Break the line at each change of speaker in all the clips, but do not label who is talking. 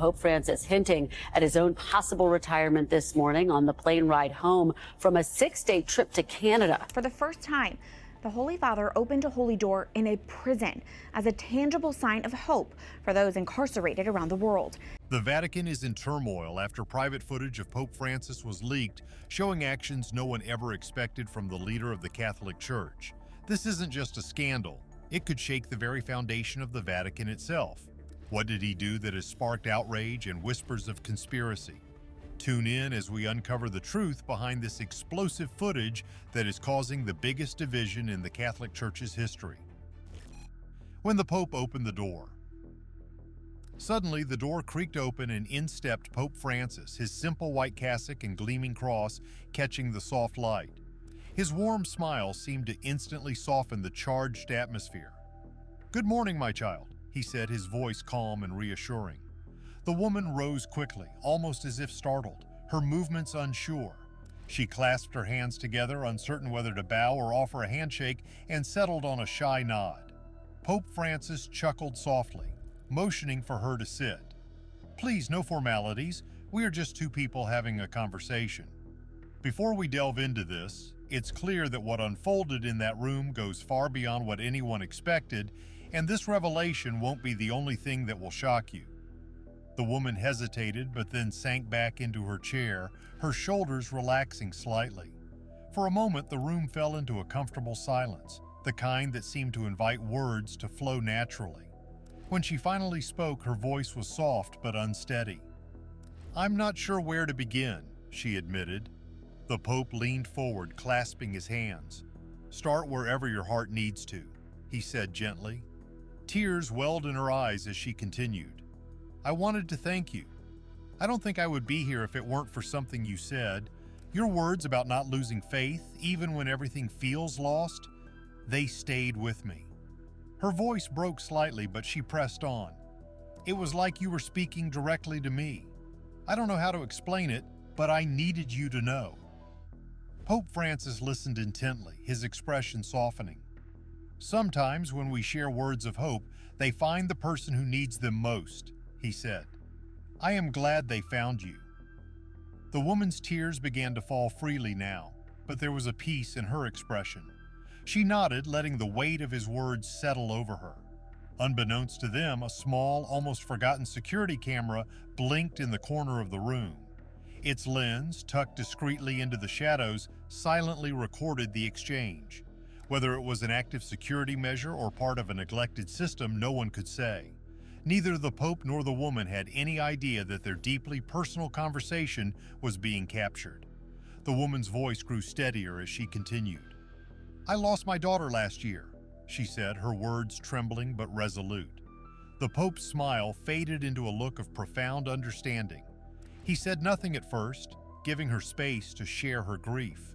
Pope Francis hinting at his own possible retirement this morning on the plane ride home from a 6-day trip to Canada.
For the first time, the Holy Father opened a holy door in a prison as a tangible sign of hope for those incarcerated around the world.
The Vatican is in turmoil after private footage of Pope Francis was leaked, showing actions no one ever expected from the leader of the Catholic Church. This isn't just a scandal. It could shake the very foundation of the Vatican itself. What did he do that has sparked outrage and whispers of conspiracy? Tune in as we uncover the truth behind this explosive footage that is causing the biggest division in the Catholic Church's history. When the Pope opened the door, suddenly the door creaked open and in stepped Pope Francis, his simple white cassock and gleaming cross catching the soft light. His warm smile seemed to instantly soften the charged atmosphere. "Good morning, my child," he said, his voice calm and reassuring. The woman rose quickly, almost as if startled, her movements unsure. She clasped her hands together, uncertain whether to bow or offer a handshake, and settled on a shy nod. Pope Francis chuckled softly, motioning for her to sit. "Please, no formalities. We are just two people having a conversation." Before we delve into this, it's clear that what unfolded in that room goes far beyond what anyone expected, and this revelation won't be the only thing that will shock you. The woman hesitated, but then sank back into her chair, her shoulders relaxing slightly. For a moment, the room fell into a comfortable silence, the kind that seemed to invite words to flow naturally. When she finally spoke, her voice was soft but unsteady. "I'm not sure where to begin," she admitted. The Pope leaned forward, clasping his hands. "Start wherever your heart needs to," he said gently. Tears welled in her eyes as she continued. "I wanted to thank you. I don't think I would be here if it weren't for something you said. Your words about not losing faith, even when everything feels lost, they stayed with me." Her voice broke slightly, but she pressed on. "It was like you were speaking directly to me. I don't know how to explain it, but I needed you to know." Pope Francis listened intently, his expression softening. "Sometimes when we share words of hope, they find the person who needs them most," he said. "I am glad they found you." The woman's tears began to fall freely now, but there was a peace in her expression. She nodded, letting the weight of his words settle over her. Unbeknownst to them, a small, almost forgotten security camera blinked in the corner of the room. Its lens, tucked discreetly into the shadows, silently recorded the exchange. Whether it was an active security measure or part of a neglected system, no one could say. Neither the Pope nor the woman had any idea that their deeply personal conversation was being captured. The woman's voice grew steadier as she continued. "I lost my daughter last year," she said, her words trembling but resolute. The Pope's smile faded into a look of profound understanding. He said nothing at first, giving her space to share her grief.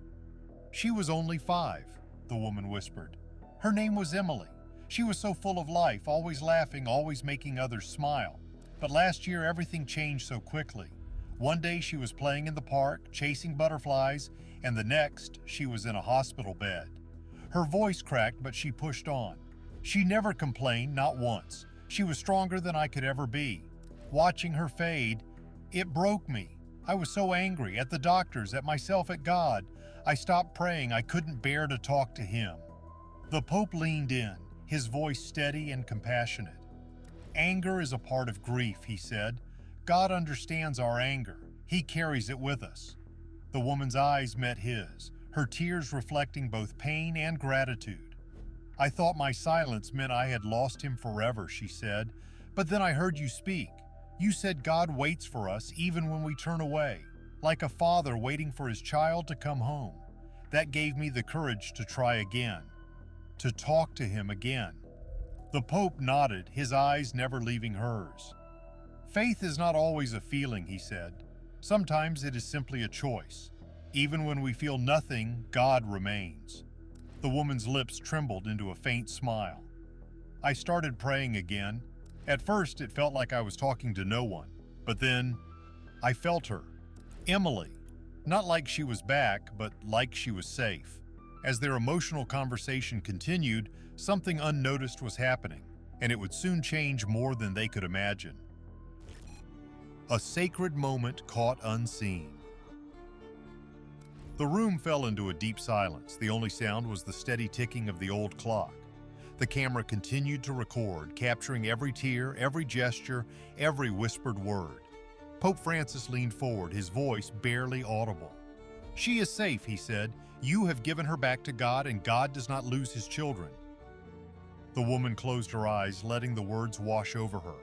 "She was only 5, the woman whispered. "Her name was Emily. She was so full of life, always laughing, always making others smile. But last year, everything changed so quickly. One day she was playing in the park, chasing butterflies, and the next, she was in a hospital bed." Her voice cracked, but she pushed on. "She never complained, not once. She was stronger than I could ever be. Watching her fade, it broke me. I was so angry, at the doctors, at myself, at God. I stopped praying. I couldn't bear to talk to him." The Pope leaned in, his voice steady and compassionate. "Anger is a part of grief," he said. "God understands our anger. He carries it with us." The woman's eyes met his, her tears reflecting both pain and gratitude. "I thought my silence meant I had lost him forever," she said. "But then I heard you speak. You said God waits for us even when we turn away, like a father waiting for his child to come home. That gave me the courage to try again, to talk to him again." The Pope nodded, his eyes never leaving hers. "Faith is not always a feeling," he said. "Sometimes it is simply a choice. Even when we feel nothing, God remains." The woman's lips trembled into a faint smile. "I started praying again. At first, it felt like I was talking to no one, but then I felt her. Emily. Not like she was back, but like she was safe." As their emotional conversation continued, something unnoticed was happening, and it would soon change more than they could imagine. A sacred moment caught unseen. The room fell into a deep silence. The only sound was the steady ticking of the old clock. The camera continued to record, capturing every tear, every gesture, every whispered word. Pope Francis leaned forward, his voice barely audible. "She is safe," he said. "You have given her back to God, and God does not lose his children." The woman closed her eyes, letting the words wash over her.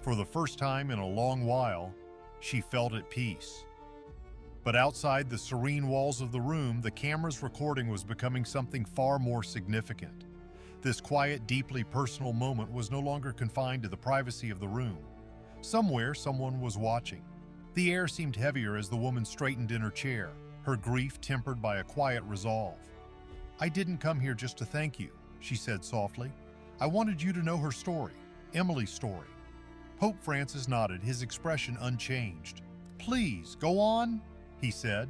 For the first time in a long while, she felt at peace. But outside the serene walls of the room, the camera's recording was becoming something far more significant. This quiet, deeply personal moment was no longer confined to the privacy of the room. Somewhere, someone was watching. The air seemed heavier as the woman straightened in her chair, her grief tempered by a quiet resolve. "I didn't come here just to thank you," she said softly. "I wanted you to know her story, Emily's story." Pope Francis nodded, his expression unchanged. "Please, go on," he said.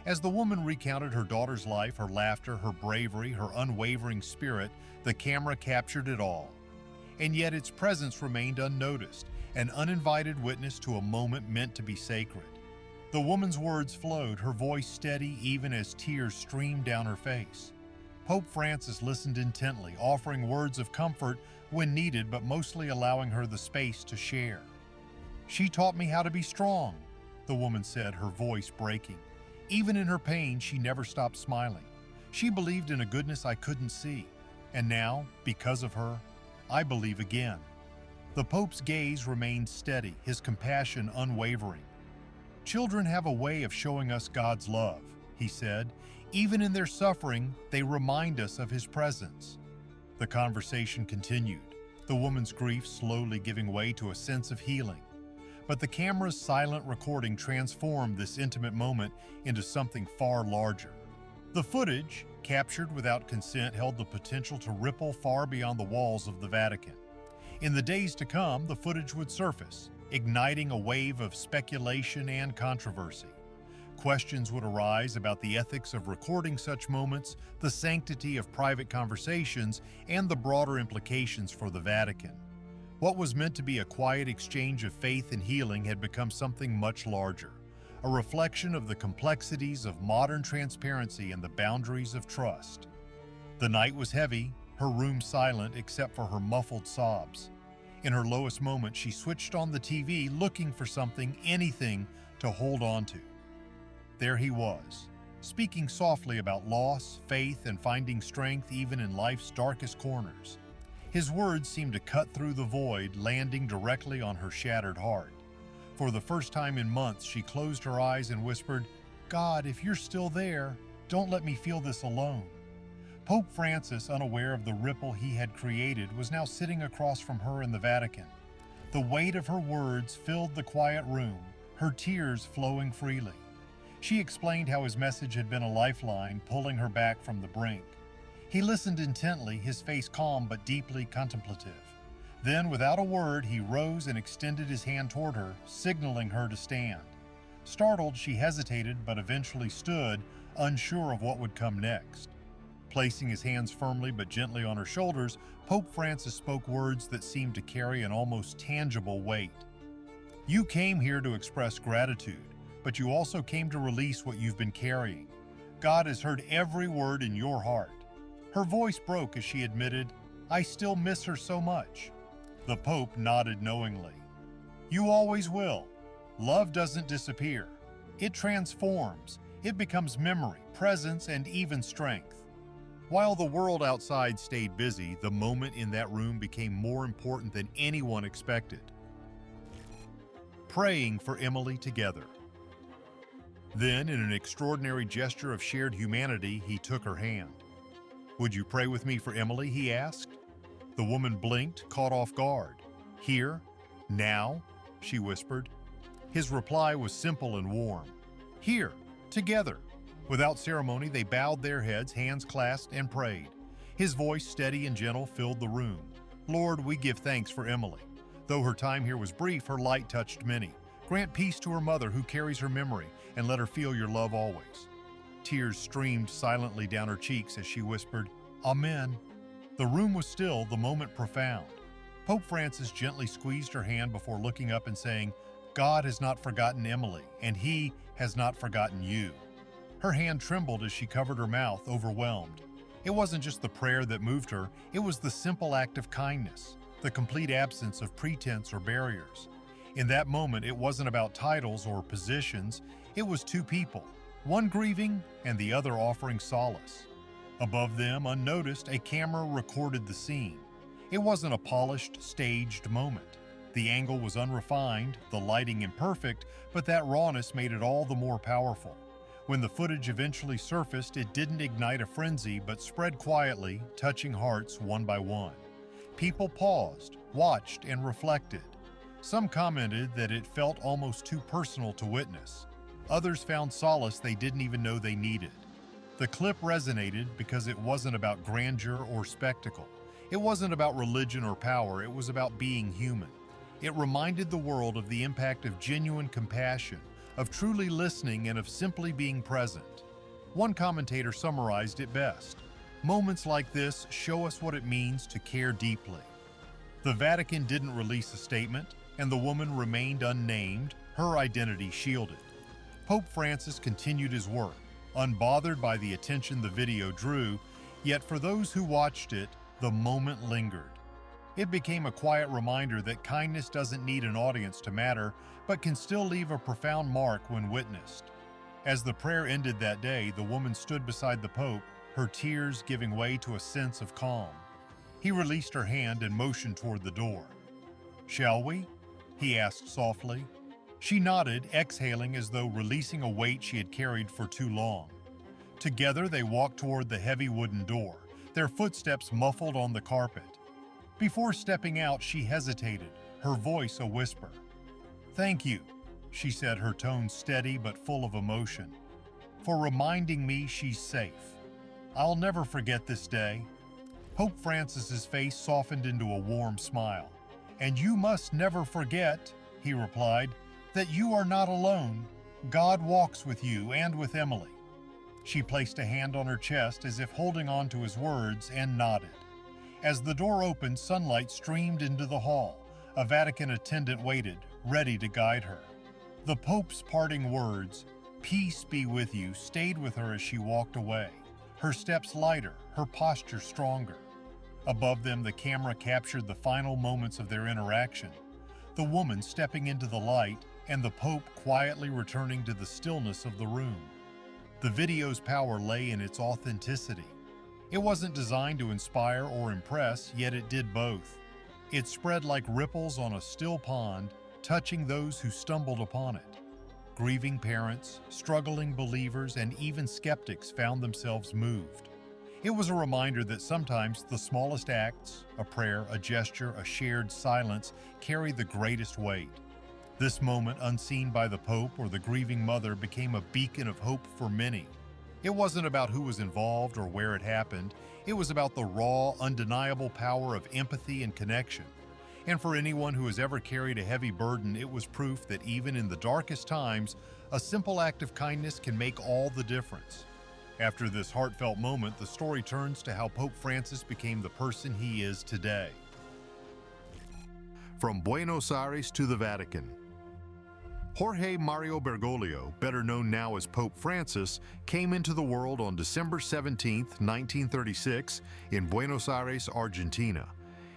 As the woman recounted her daughter's life, her laughter, her bravery, her unwavering spirit, the camera captured it all. And yet its presence remained unnoticed, an uninvited witness to a moment meant to be sacred. The woman's words flowed, her voice steady even as tears streamed down her face. Pope Francis listened intently, offering words of comfort when needed, but mostly allowing her the space to share. "She taught me how to be strong," the woman said, her voice breaking. "Even in her pain, she never stopped smiling. She believed in a goodness I couldn't see. And now, because of her, I believe again." The Pope's gaze remained steady, his compassion unwavering. "Children have a way of showing us God's love," he said. "Even in their suffering, they remind us of his presence." The conversation continued, the woman's grief slowly giving way to a sense of healing. But the camera's silent recording transformed this intimate moment into something far larger. The footage, captured without consent, held the potential to ripple far beyond the walls of the Vatican. In the days to come, the footage would surface, igniting a wave of speculation and controversy. Questions would arise about the ethics of recording such moments, the sanctity of private conversations, and the broader implications for the Vatican. What was meant to be a quiet exchange of faith and healing had become something much larger, a reflection of the complexities of modern transparency and the boundaries of trust. The night was heavy, her room silent except for her muffled sobs. In her lowest moment, she switched on the TV, looking for something, anything, to hold on to. There he was, speaking softly about loss, faith, and finding strength even in life's darkest corners. His words seemed to cut through the void, landing directly on her shattered heart. For the first time in months, she closed her eyes and whispered, "God, if you're still there, don't let me feel this alone." Pope Francis, unaware of the ripple he had created, was now sitting across from her in the Vatican. The weight of her words filled the quiet room, her tears flowing freely. She explained how his message had been a lifeline, pulling her back from the brink. He listened intently, his face calm but deeply contemplative. Then, without a word, he rose and extended his hand toward her, signaling her to stand. Startled, she hesitated but eventually stood, unsure of what would come next. Placing his hands firmly but gently on her shoulders, Pope Francis spoke words that seemed to carry an almost tangible weight. "You came here to express gratitude, but you also came to release what you've been carrying. God has heard every word in your heart." Her voice broke as she admitted, "I still miss her so much." The Pope nodded knowingly. "You always will. Love doesn't disappear. It transforms. It becomes memory, presence, and even strength." While the world outside stayed busy, the moment in that room became more important than anyone expected. Praying for Emily together. Then, in an extraordinary gesture of shared humanity, he took her hand. "Would you pray with me for Emily?" he asked. The woman blinked, caught off guard. "Here? Now?" she whispered. His reply was simple and warm. "Here, together." Without ceremony, they bowed their heads, hands clasped, and prayed. His voice, steady and gentle, filled the room. "Lord, we give thanks for Emily. Though her time here was brief, her light touched many. Grant peace to her mother who carries her memory, and let her feel your love always." Tears streamed silently down her cheeks as she whispered, "Amen." The room was still, the moment profound. Pope Francis gently squeezed her hand before looking up and saying, God has not forgotten Emily, and He has not forgotten you. Her hand trembled as she covered her mouth, overwhelmed. It wasn't just the prayer that moved her, it was the simple act of kindness, the complete absence of pretense or barriers. In that moment, it wasn't about titles or positions, it was two people, one grieving and the other offering solace. Above them, unnoticed, a camera recorded the scene. It wasn't a polished, staged moment. The angle was unrefined, the lighting imperfect, but that rawness made it all the more powerful. When the footage eventually surfaced, it didn't ignite a frenzy, but spread quietly, touching hearts one by one. People paused, watched, and reflected. Some commented that it felt almost too personal to witness. Others found solace they didn't even know they needed. The clip resonated because it wasn't about grandeur or spectacle. It wasn't about religion or power, it was about being human. It reminded the world of the impact of genuine compassion, of truly listening, and of simply being present. One commentator summarized it best. Moments like this show us what it means to care deeply. The Vatican didn't release a statement, and the woman remained unnamed, her identity shielded. Pope Francis continued his work, unbothered by the attention the video drew, yet for those who watched it, the moment lingered. It became a quiet reminder that kindness doesn't need an audience to matter, but can still leave a profound mark when witnessed. As the prayer ended that day, the woman stood beside the Pope, her tears giving way to a sense of calm. He released her hand and motioned toward the door. "Shall we?" he asked softly. She nodded, exhaling as though releasing a weight she had carried for too long. Together they walked toward the heavy wooden door, their footsteps muffled on the carpet. Before stepping out, she hesitated, her voice a whisper. "Thank you," she said, her tone steady but full of emotion, "for reminding me she's safe. I'll never forget this day." Pope Francis's face softened into a warm smile. "And you must never forget," he replied, "that you are not alone. God walks with you and with Emily." She placed a hand on her chest as if holding on to his words and nodded. As the door opened, sunlight streamed into the hall. A Vatican attendant waited, ready to guide her. The Pope's parting words, "Peace be with you," stayed with her as she walked away, her steps lighter, her posture stronger. Above them, the camera captured the final moments of their interaction. The woman stepping into the light, and the Pope quietly returning to the stillness of the room. The video's power lay in its authenticity. It wasn't designed to inspire or impress, yet it did both. It spread like ripples on a still pond, touching those who stumbled upon it. Grieving parents, struggling believers, and even skeptics found themselves moved. It was a reminder that sometimes the smallest acts, a prayer, a gesture, a shared silence, carry the greatest weight. This moment, unseen by the Pope or the grieving mother, became a beacon of hope for many. It wasn't about who was involved or where it happened. It was about the raw, undeniable power of empathy and connection. And for anyone who has ever carried a heavy burden, it was proof that even in the darkest times, a simple act of kindness can make all the difference. After this heartfelt moment, the story turns to how Pope Francis became the person he is today. From Buenos Aires to the Vatican. Jorge Mario Bergoglio, better known now as Pope Francis, came into the world on December 17, 1936, in Buenos Aires, Argentina.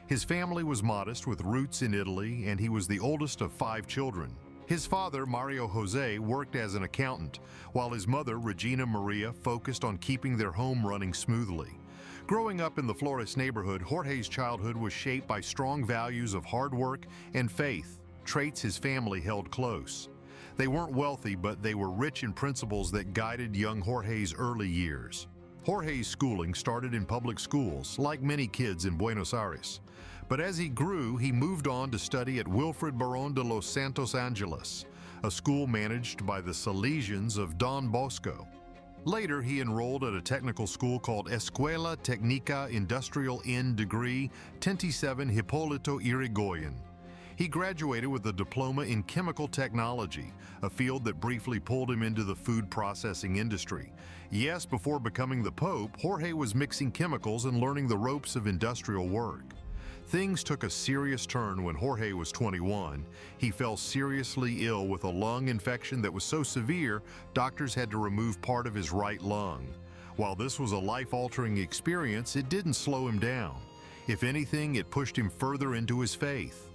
His family was modest with roots in Italy, and he was the oldest of 5 children. His father, Mario Jose, worked as an accountant, while his mother, Regina Maria, focused on keeping their home running smoothly. Growing up in the Flores neighborhood, Jorge's childhood was shaped by strong values of hard work and faith, traits his family held close. They weren't wealthy, but they were rich in principles that guided young Jorge's early years. Jorge's schooling started in public schools, like many kids in Buenos Aires. But as he grew, he moved on to study at Wilfrid Barón de los Santos Angeles, a school managed by the Salesians of Don Bosco. Later, he enrolled at a technical school called Escuela Técnica Industrial N Degree 27 Hipólito Yrigoyen. He graduated with a diploma in chemical technology, a field that briefly pulled him into the food processing industry. Yes, before becoming the Pope, Jorge was mixing chemicals and learning the ropes of industrial work. Things took a serious turn when Jorge was 21. He fell seriously ill with a lung infection that was so severe, doctors had to remove part of his right lung. While this was a life-altering experience, it didn't slow him down. If anything, it pushed him further into his faith.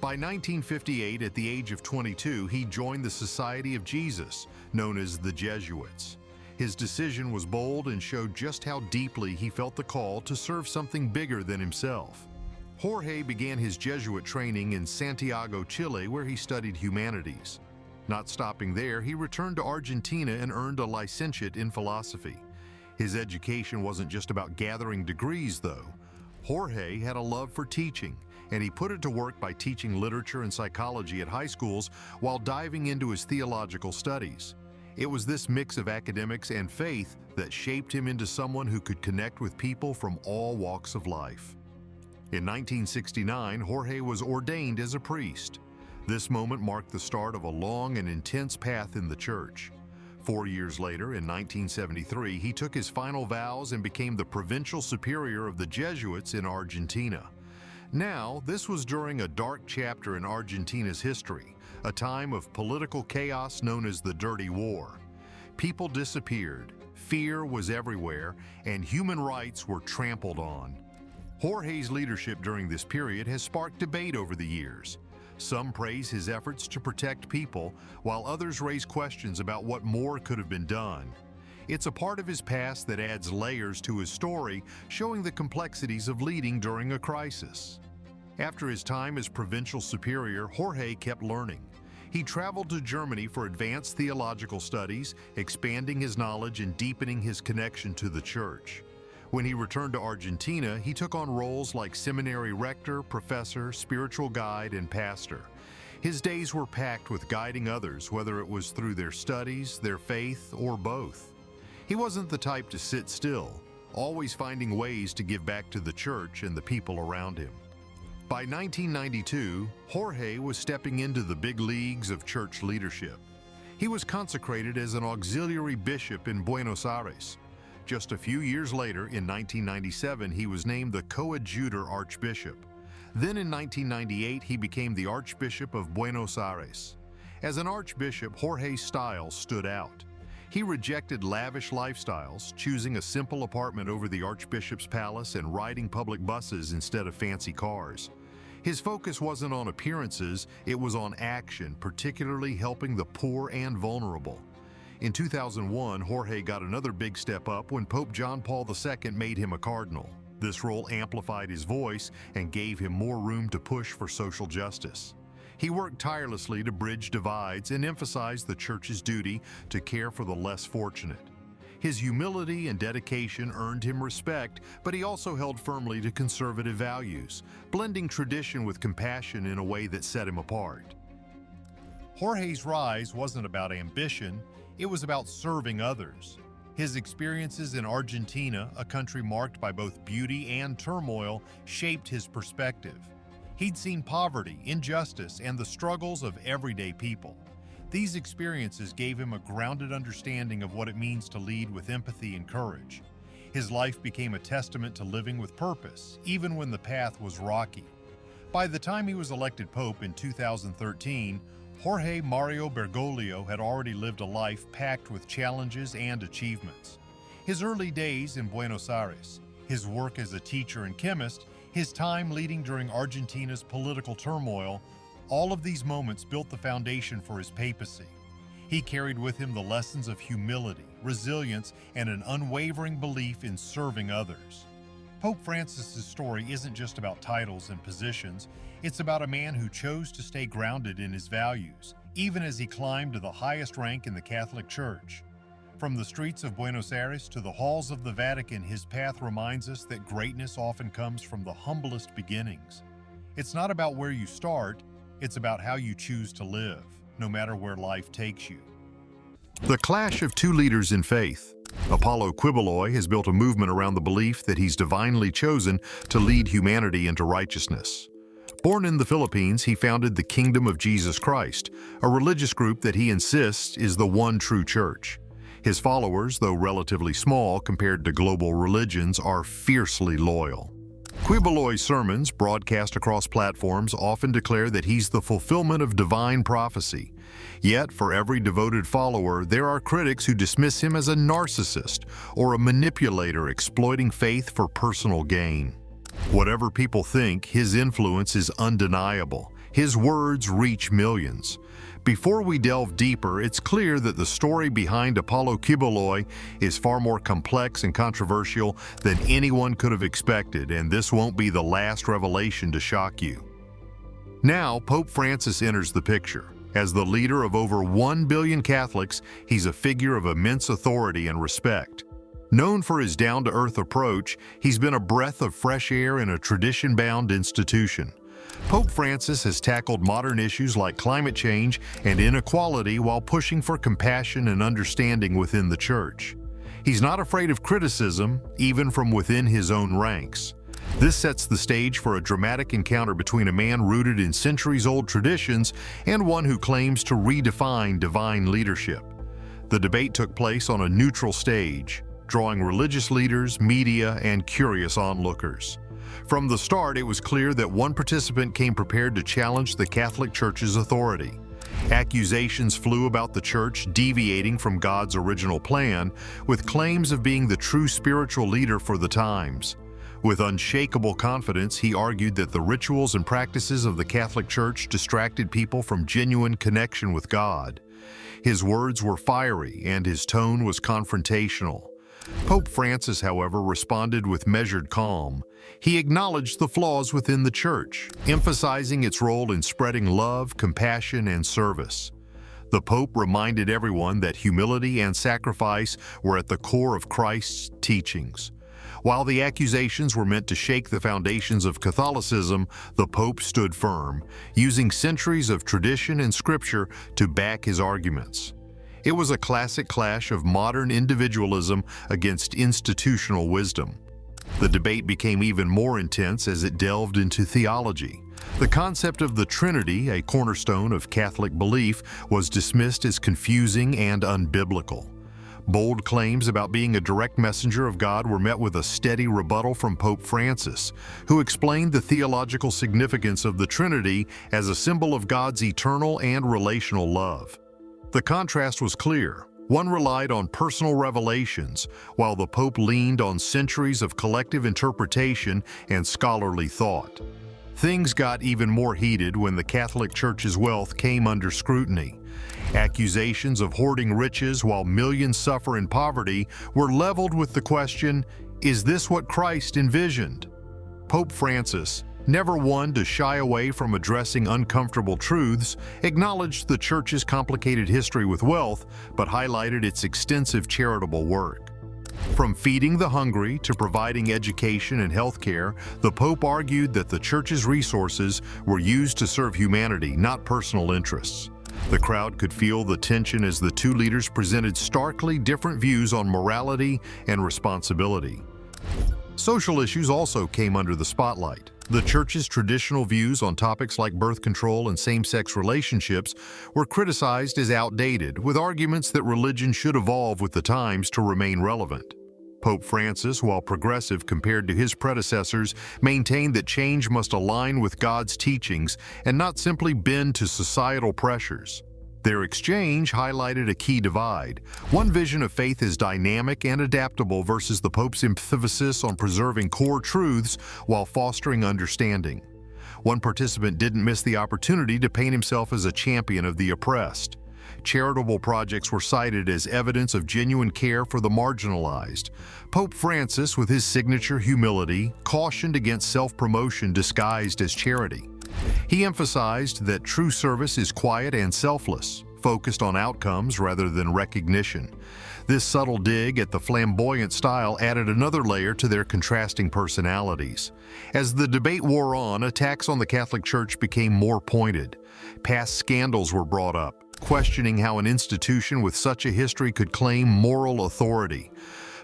By 1958, at the age of 22, he joined the Society of Jesus, known as the Jesuits. His decision was bold and showed just how deeply he felt the call to serve something bigger than himself. Jorge began his Jesuit training in Santiago, Chile, where he studied humanities. Not stopping there, he returned to Argentina and earned a licentiate in philosophy. His education wasn't just about gathering degrees, though. Jorge had a love for teaching, and he put it to work by teaching literature and psychology at high schools while diving into his theological studies. It was this mix of academics and faith that shaped him into someone who could connect with people from all walks of life. In 1969, Jorge was ordained as a priest. This moment marked the start of a long and intense path in the church. 4 years later, in 1973, he took his final vows and became the provincial superior of the Jesuits in Argentina. Now, this was during a dark chapter in Argentina's history, a time of political chaos known as the Dirty War. People disappeared, fear was everywhere, and human rights were trampled on. Jorge's leadership during this period has sparked debate over the years. Some praise his efforts to protect people, while others raise questions about what more could have been done. It's a part of his past that adds layers to his story, showing the complexities of leading during a crisis. After his time as provincial superior, Jorge kept learning. He traveled to Germany for advanced theological studies, expanding his knowledge and deepening his connection to the church. When he returned to Argentina, he took on roles like seminary rector, professor, spiritual guide, and pastor. His days were packed with guiding others, whether it was through their studies, their faith, or both. He wasn't the type to sit still, always finding ways to give back to the church and the people around him. By 1992, Jorge was stepping into the big leagues of church leadership. He was consecrated as an auxiliary bishop in Buenos Aires. Just a few years later, in 1997, he was named the coadjutor archbishop. Then in 1998, he became the Archbishop of Buenos Aires. As an archbishop, Jorge's style stood out. He rejected lavish lifestyles, choosing a simple apartment over the archbishop's palace and riding public buses instead of fancy cars. His focus wasn't on appearances, it was on action, particularly helping the poor and vulnerable. In 2001, Jorge got another big step up when Pope John Paul II made him a cardinal. This role amplified his voice and gave him more room to push for social justice. He worked tirelessly to bridge divides and emphasized the church's duty to care for the less fortunate. His humility and dedication earned him respect, but he also held firmly to conservative values, blending tradition with compassion in a way that set him apart.
Jorge's rise wasn't about ambition, it was about serving others. His experiences in Argentina, a country marked by both beauty and turmoil, shaped his perspective. He'd seen poverty, injustice, and the struggles of everyday people. These experiences gave him a grounded understanding of what it means to lead with empathy and courage. His life became a testament to living with purpose, even when the path was rocky. By the time he was elected Pope in 2013, Jorge Mario Bergoglio had already lived a life packed with challenges and achievements. His early days in Buenos Aires, his work as a teacher and chemist, his time leading during Argentina's political turmoil, all of these moments built the foundation for his papacy. He carried with him the lessons of humility, resilience, and an unwavering belief in serving others. Pope Francis's story isn't just about titles and positions, it's about a man who chose to stay grounded in his values, even as he climbed to the highest rank in the Catholic Church. From the streets of Buenos Aires to the halls of the Vatican, his path reminds us that greatness often comes from the humblest beginnings. It's not about where you start, it's about how you choose to live, no matter where life takes you.
The clash of two leaders in faith. Apollo Quiboloy has built a movement around the belief that he's divinely chosen to lead humanity into righteousness. Born in the Philippines, he founded the Kingdom of Jesus Christ, a religious group that he insists is the one true church. His followers, though relatively small compared to global religions, are fiercely loyal. Quiboloy's sermons, broadcast across platforms, often declare that he's the fulfillment of divine prophecy. Yet, for every devoted follower, there are critics who dismiss him as a narcissist or a manipulator exploiting faith for personal gain. Whatever people think, his influence is undeniable. His words reach millions. Before we delve deeper, it's clear that the story behind Apollo Quiboloy is far more complex and controversial than anyone could have expected, and this won't be the last revelation to shock you. Now, Pope Francis enters the picture. As the leader of over 1 billion Catholics, he's a figure of immense authority and respect. Known for his down-to-earth approach, he's been a breath of fresh air in a tradition-bound institution. Pope Francis has tackled modern issues like climate change and inequality while pushing for compassion and understanding within the Church. He's not afraid of criticism, even from within his own ranks. This sets the stage for a dramatic encounter between a man rooted in centuries-old traditions and one who claims to redefine divine leadership. The debate took place on a neutral stage, drawing religious leaders, media, and curious onlookers. From the start, it was clear that one participant came prepared to challenge the Catholic Church's authority. Accusations flew about the Church deviating from God's original plan, with claims of being the true spiritual leader for the times. With unshakable confidence, he argued that the rituals and practices of the Catholic Church distracted people from genuine connection with God. His words were fiery, and his tone was confrontational. Pope Francis, however, responded with measured calm. He acknowledged the flaws within the Church, emphasizing its role in spreading love, compassion, and service. The Pope reminded everyone that humility and sacrifice were at the core of Christ's teachings. While the accusations were meant to shake the foundations of Catholicism, the Pope stood firm, using centuries of tradition and scripture to back his arguments. It was a classic clash of modern individualism against institutional wisdom. The debate became even more intense as it delved into theology. The concept of the Trinity, a cornerstone of Catholic belief, was dismissed as confusing and unbiblical. Bold claims about being a direct messenger of God were met with a steady rebuttal from Pope Francis, who explained the theological significance of the Trinity as a symbol of God's eternal and relational love. The contrast was clear. One relied on personal revelations, while the Pope leaned on centuries of collective interpretation and scholarly thought. Things got even more heated when the Catholic Church's wealth came under scrutiny. Accusations of hoarding riches while millions suffer in poverty were leveled with the question, is this what Christ envisioned? Pope Francis, never one to shy away from addressing uncomfortable truths, acknowledged the Church's complicated history with wealth, but highlighted its extensive charitable work. From feeding the hungry to providing education and health care, the Pope argued that the Church's resources were used to serve humanity, not personal interests. The crowd could feel the tension as the two leaders presented starkly different views on morality and responsibility. Social issues also came under the spotlight. The Church's traditional views on topics like birth control and same-sex relationships were criticized as outdated, with arguments that religion should evolve with the times to remain relevant. Pope Francis, while progressive compared to his predecessors, maintained that change must align with God's teachings and not simply bend to societal pressures. Their exchange highlighted a key divide. One vision of faith is dynamic and adaptable versus the Pope's emphasis on preserving core truths while fostering understanding. One participant didn't miss the opportunity to paint himself as a champion of the oppressed. Charitable projects were cited as evidence of genuine care for the marginalized. Pope Francis, with his signature humility, cautioned against self-promotion disguised as charity. He emphasized that true service is quiet and selfless, focused on outcomes rather than recognition. This subtle dig at the flamboyant style added another layer to their contrasting personalities. As the debate wore on, attacks on the Catholic Church became more pointed. Past scandals were brought up, questioning how an institution with such a history could claim moral authority.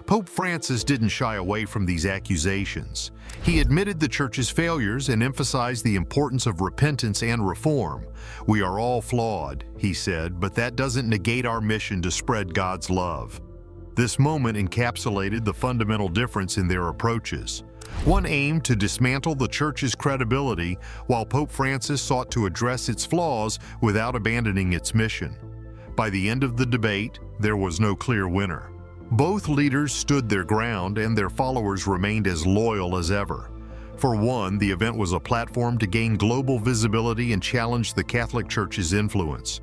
Pope Francis didn't shy away from these accusations. He admitted the Church's failures and emphasized the importance of repentance and reform. "We are all flawed," he said, "but that doesn't negate our mission to spread God's love." This moment encapsulated the fundamental difference in their approaches. One aimed to dismantle the church's credibility, while Pope Francis sought to address its flaws without abandoning its mission. By the end of the debate, there was no clear winner. Both leaders stood their ground, and their followers remained as loyal as ever. For one, the event was a platform to gain global visibility and challenge the Catholic Church's influence.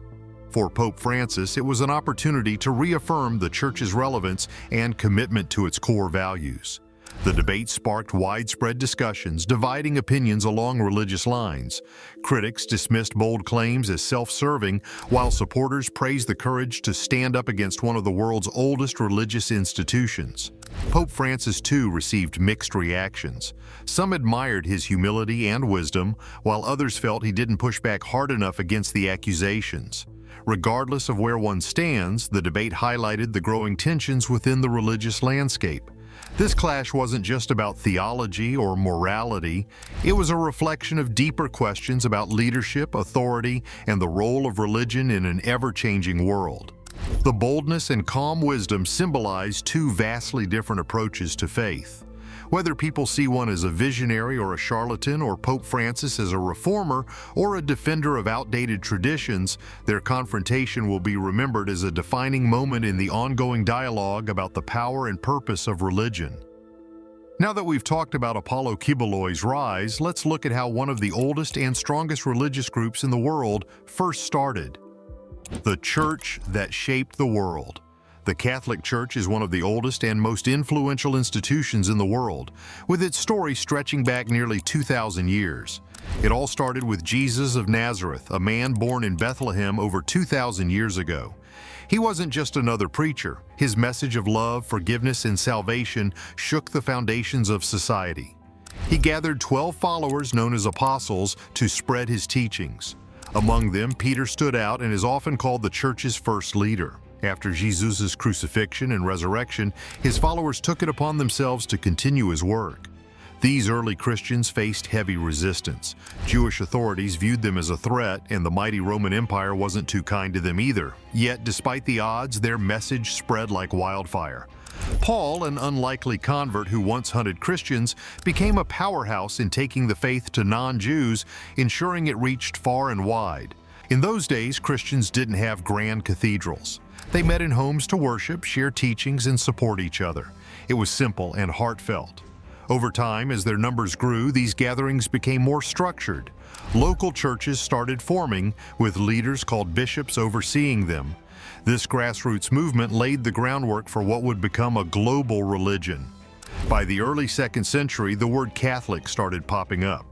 For Pope Francis, it was an opportunity to reaffirm the Church's relevance and commitment to its core values. The debate sparked widespread discussions, dividing opinions along religious lines. Critics dismissed bold claims as self-serving, while supporters praised the courage to stand up against one of the world's oldest religious institutions. Pope Francis, too, received mixed reactions. Some admired his humility and wisdom, while others felt he didn't push back hard enough against the accusations. Regardless of where one stands, the debate highlighted the growing tensions within the religious landscape. This clash wasn't just about theology or morality, it was a reflection of deeper questions about leadership, authority, and the role of religion in an ever-changing world. The boldness and calm wisdom symbolize two vastly different approaches to faith. Whether people see one as a visionary or a charlatan, or Pope Francis as a reformer or a defender of outdated traditions, their confrontation will be remembered as a defining moment in the ongoing dialogue about the power and purpose of religion. Now that we've talked about Apollo Quiboloy's rise, let's look at how one of the oldest and strongest religious groups in the world first started. The church that shaped the world. The Catholic Church is one of the oldest and most influential institutions in the world, with its story stretching back nearly 2,000 years. It all started with Jesus of Nazareth, a man born in Bethlehem over 2,000 years ago. He wasn't just another preacher. His message of love, forgiveness, and salvation shook the foundations of society. He gathered 12 followers known as apostles to spread his teachings. Among them, Peter stood out and is often called the Church's first leader. After Jesus' crucifixion and resurrection, his followers took it upon themselves to continue his work. These early Christians faced heavy resistance. Jewish authorities viewed them as a threat, and the mighty Roman Empire wasn't too kind to them either. Yet, despite the odds, their message spread like wildfire. Paul, an unlikely convert who once hunted Christians, became a powerhouse in taking the faith to non-Jews, ensuring it reached far and wide. In those days, Christians didn't have grand cathedrals. They met in homes to worship, share teachings, and support each other. It was simple and heartfelt. Over time, as their numbers grew, these gatherings became more structured. Local churches started forming, with leaders called bishops overseeing them. This grassroots movement laid the groundwork for what would become a global religion. By the early 2nd century, the word Catholic started popping up.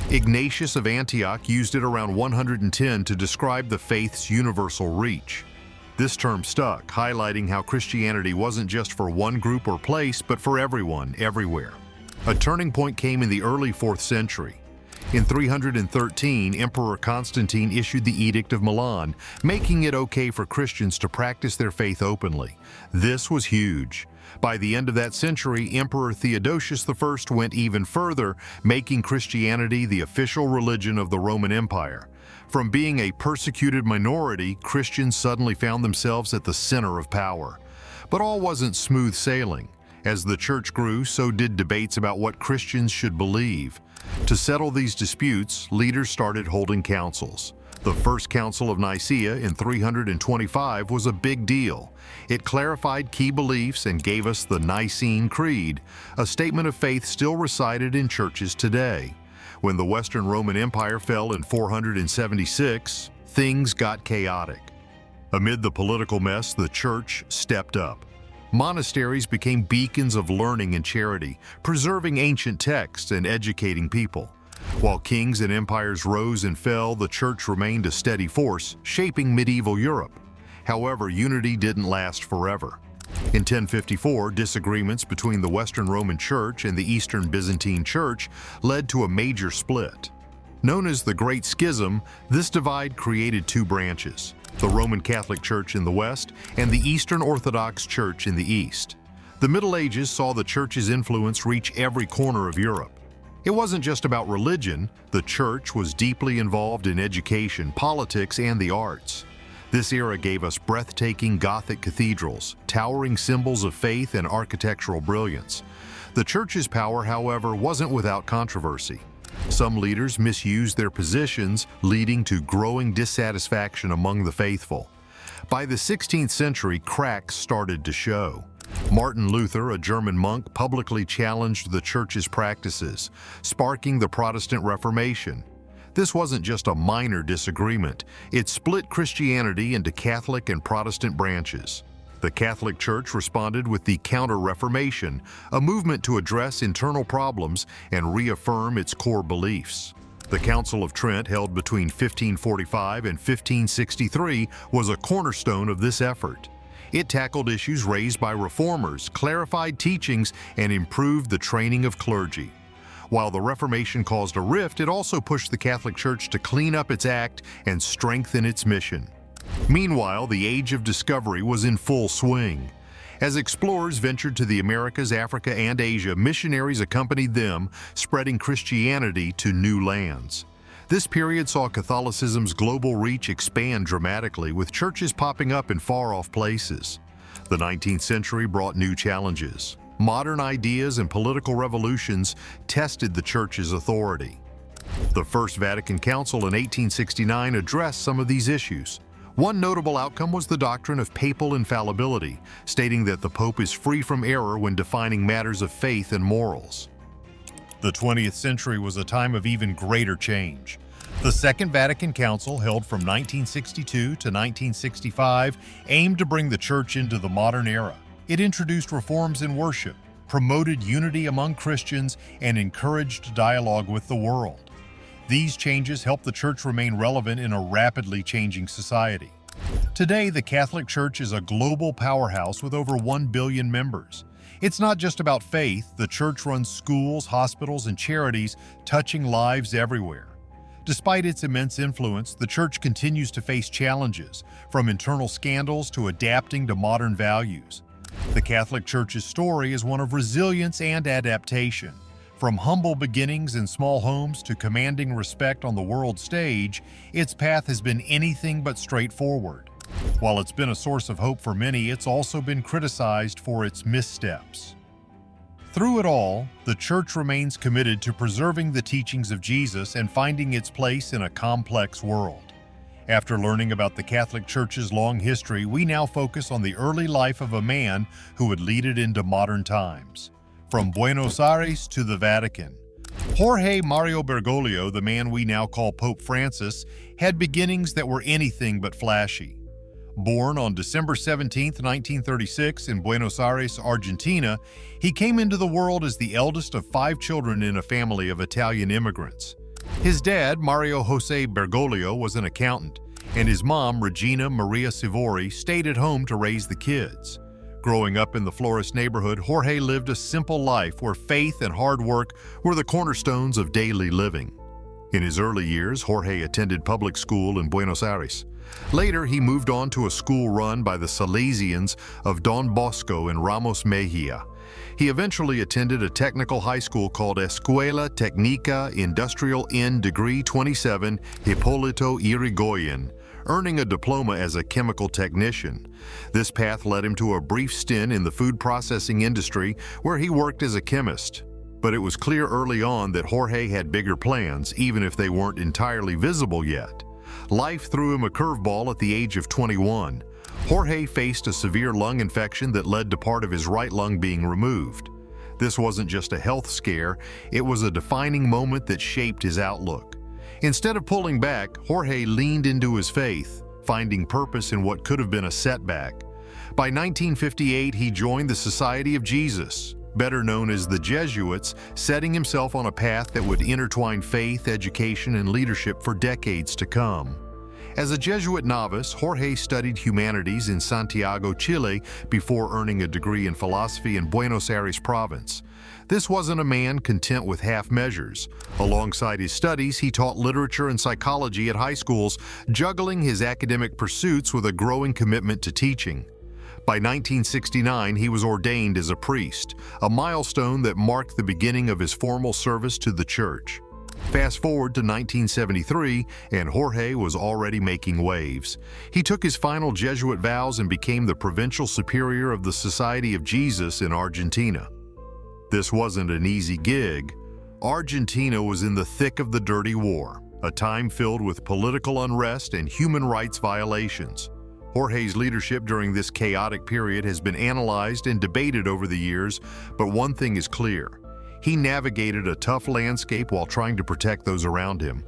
Ignatius of Antioch used it around 110 to describe the faith's universal reach. This term stuck, highlighting how Christianity wasn't just for one group or place, but for everyone, everywhere. A turning point came in the early 4th century. In 313, Emperor Constantine issued the Edict of Milan, making it okay for Christians to practice their faith openly. This was huge. By the end of that century, Emperor Theodosius I went even further, making Christianity the official religion of the Roman Empire. From being a persecuted minority, Christians suddenly found themselves at the center of power. But all wasn't smooth sailing. As the church grew, so did debates about what Christians should believe. To settle these disputes, leaders started holding councils. The First Council of Nicaea in 325 was a big deal. It clarified key beliefs and gave us the Nicene Creed, a statement of faith still recited in churches today. When the Western Roman Empire fell in 476, things got chaotic. Amid the political mess, the church stepped up. Monasteries became beacons of learning and charity, preserving ancient texts and educating people. While kings and empires rose and fell, the church remained a steady force, shaping medieval Europe. However, unity didn't last forever. In 1054, disagreements between the Western Roman Church and the Eastern Byzantine Church led to a major split. Known as the Great Schism, this divide created two branches: the Roman Catholic Church in the West and the Eastern Orthodox Church in the East. The Middle Ages saw the Church's influence reach every corner of Europe. It wasn't just about religion. The Church was deeply involved in education, politics, and the arts. This era gave us breathtaking Gothic cathedrals, towering symbols of faith and architectural brilliance. The church's power, however, wasn't without controversy. Some leaders misused their positions, leading to growing dissatisfaction among the faithful. By the 16th century, cracks started to show. Martin Luther, a German monk, publicly challenged the church's practices, sparking the Protestant Reformation. This wasn't just a minor disagreement. It split Christianity into Catholic and Protestant branches. The Catholic Church responded with the Counter-Reformation, a movement to address internal problems and reaffirm its core beliefs. The Council of Trent, held between 1545 and 1563, was a cornerstone of this effort. It tackled issues raised by reformers, clarified teachings, and improved the training of clergy. While the Reformation caused a rift, it also pushed the Catholic Church to clean up its act and strengthen its mission. Meanwhile, the Age of Discovery was in full swing. As explorers ventured to the Americas, Africa, and Asia, missionaries accompanied them, spreading Christianity to new lands. This period saw Catholicism's global reach expand dramatically, with churches popping up in far-off places. The 19th century brought new challenges. Modern ideas and political revolutions tested the Church's authority. The First Vatican Council in 1869 addressed some of these issues. One notable outcome was the doctrine of papal infallibility, stating that the Pope is free from error when defining matters of faith and morals. The 20th century was a time of even greater change. The Second Vatican Council, held from 1962 to 1965, aimed to bring the Church into the modern era. It introduced reforms in worship, promoted unity among Christians, and encouraged dialogue with the world. These changes helped the Church remain relevant in a rapidly changing society. Today, the Catholic Church is a global powerhouse with over 1 billion members. It's not just about faith. The Church runs schools, hospitals, and charities, touching lives everywhere. Despite its immense influence, the Church continues to face challenges, from internal scandals to adapting to modern values. The Catholic Church's story is one of resilience and adaptation. From humble beginnings in small homes to commanding respect on the world stage, its path has been anything but straightforward. While it's been a source of hope for many, it's also been criticized for its missteps. Through it all, the Church remains committed to preserving the teachings of Jesus and finding its place in a complex world. After learning about the Catholic Church's long history, we now focus on the early life of a man who would lead it into modern times. From Buenos Aires to the Vatican, Jorge Mario Bergoglio, the man we now call Pope Francis, had beginnings that were anything but flashy. Born on December 17, 1936 in Buenos Aires, Argentina, he came into the world as the eldest of 5 children in a family of Italian immigrants. His dad, Mario Jose Bergoglio, was an accountant, and his mom, Regina Maria Sivori, stayed at home to raise the kids. Growing up in the Flores neighborhood, Jorge lived a simple life where faith and hard work were the cornerstones of daily living. In his early years, Jorge attended public school in Buenos Aires. Later, he moved on to a school run by the Salesians of Don Bosco in Ramos Mejia. He eventually attended a technical high school called Escuela Técnica Industrial N Degree 27 Hipólito Yrigoyen, earning a diploma as a chemical technician. This path led him to a brief stint in the food processing industry where he worked as a chemist. But it was clear early on that Jorge had bigger plans, even if they weren't entirely visible yet. Life threw him a curveball at the age of 21. Jorge faced a severe lung infection that led to part of his right lung being removed. This wasn't just a health scare, it was a defining moment that shaped his outlook. Instead of pulling back, Jorge leaned into his faith, finding purpose in what could have been a setback. By 1958, he joined the Society of Jesus, better known as the Jesuits, setting himself on a path that would intertwine faith, education, and leadership for decades to come. As a Jesuit novice, Jorge studied humanities in Santiago, Chile, before earning a degree in philosophy in Buenos Aires province. This wasn't a man content with half measures. Alongside his studies, he taught literature and psychology at high schools, juggling his academic pursuits with a growing commitment to teaching. By 1969, he was ordained as a priest, a milestone that marked the beginning of his formal service to the Church. Fast forward to 1973, and Jorge was already making waves. He took his final Jesuit vows and became the provincial superior of the Society of Jesus in Argentina. This wasn't an easy gig. Argentina was in the thick of the dirty war, a time filled with political unrest and human rights violations. Jorge's leadership during this chaotic period has been analyzed and debated over the years, but one thing is clear. He navigated a tough landscape while trying to protect those around him.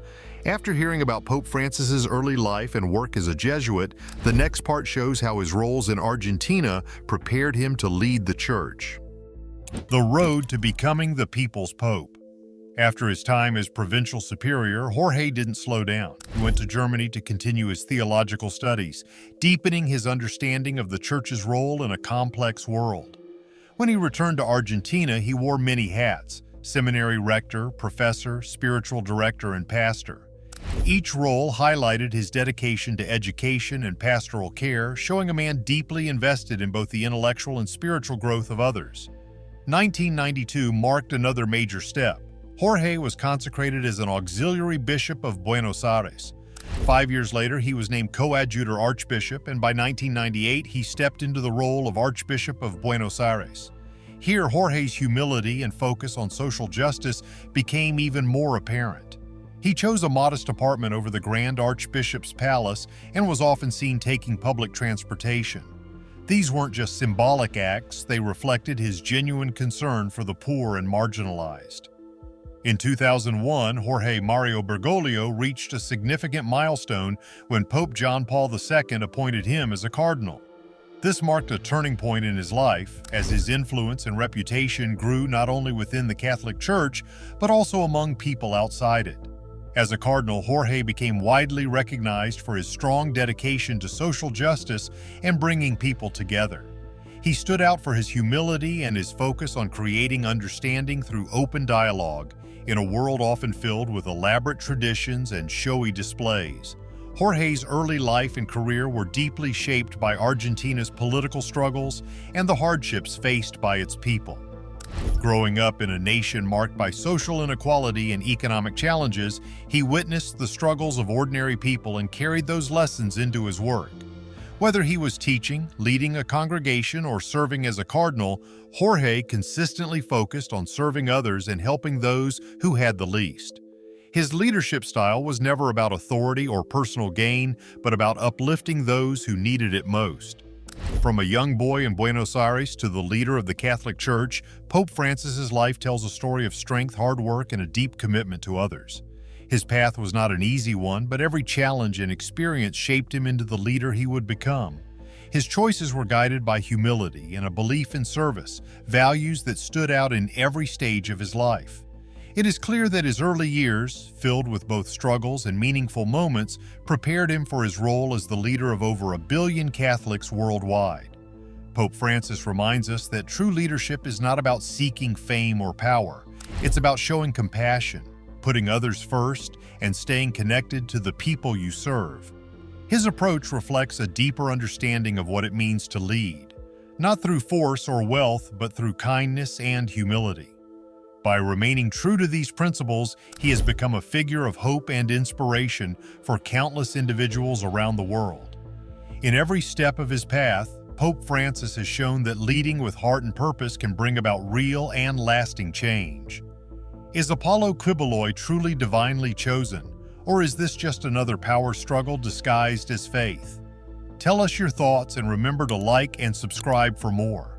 After hearing about Pope Francis's early life and work as a Jesuit, the next part shows how his roles in Argentina prepared him to lead the church.
The road to becoming the people's pope. After his time as provincial superior, Jorge didn't slow down. He went to Germany to continue his theological studies, deepening his understanding of the church's role in a complex world. When he returned to Argentina, he wore many hats: seminary rector, professor, spiritual director, and pastor. Each role highlighted his dedication to education and pastoral care, showing a man deeply invested in both the intellectual and spiritual growth of others. 1992 marked another major step. Jorge was consecrated as an auxiliary bishop of Buenos Aires. 5 years later, he was named coadjutor archbishop, and by 1998, he stepped into the role of Archbishop of Buenos Aires. Here, Jorge's humility and focus on social justice became even more apparent. He chose a modest apartment over the Grand Archbishop's Palace and was often seen taking public transportation. These weren't just symbolic acts, they reflected his genuine concern for the poor and marginalized. In 2001, Jorge Mario Bergoglio reached a significant milestone when Pope John Paul II appointed him as a cardinal. This marked a turning point in his life, as his influence and reputation grew not only within the Catholic Church, but also among people outside it. As a cardinal, Jorge became widely recognized for his strong dedication to social justice and bringing people together. He stood out for his humility and his focus on creating understanding through open dialogue, in a world often filled with elaborate traditions and showy displays. Jorge's early life and career were deeply shaped by Argentina's political struggles and the hardships faced by its people. Growing up in a nation marked by social inequality and economic challenges, he witnessed the struggles of ordinary people and carried those lessons into his work. Whether he was teaching, leading a congregation, or serving as a cardinal, Jorge consistently focused on serving others and helping those who had the least. His leadership style was never about authority or personal gain, but about uplifting those who needed it most. From a young boy in Buenos Aires to the leader of the Catholic Church, Pope Francis's life tells a story of strength, hard work, and a deep commitment to others. His path was not an easy one, but every challenge and experience shaped him into the leader he would become. His choices were guided by humility and a belief in service, values that stood out in every stage of his life. It is clear that his early years, filled with both struggles and meaningful moments, prepared him for his role as the leader of over 1 billion Catholics worldwide. Pope Francis reminds us that true leadership is not about seeking fame or power. It's about showing compassion, putting others first, and staying connected to the people you serve. His approach reflects a deeper understanding of what it means to lead, not through force or wealth, but through kindness and humility. By remaining true to these principles, he has become a figure of hope and inspiration for countless individuals around the world. In every step of his path, Pope Francis has shown that leading with heart and purpose can bring about real and lasting change. Is Apollo Quiboloy truly divinely chosen, or is this just another power struggle disguised as faith? Tell us your thoughts and remember to like and subscribe for more.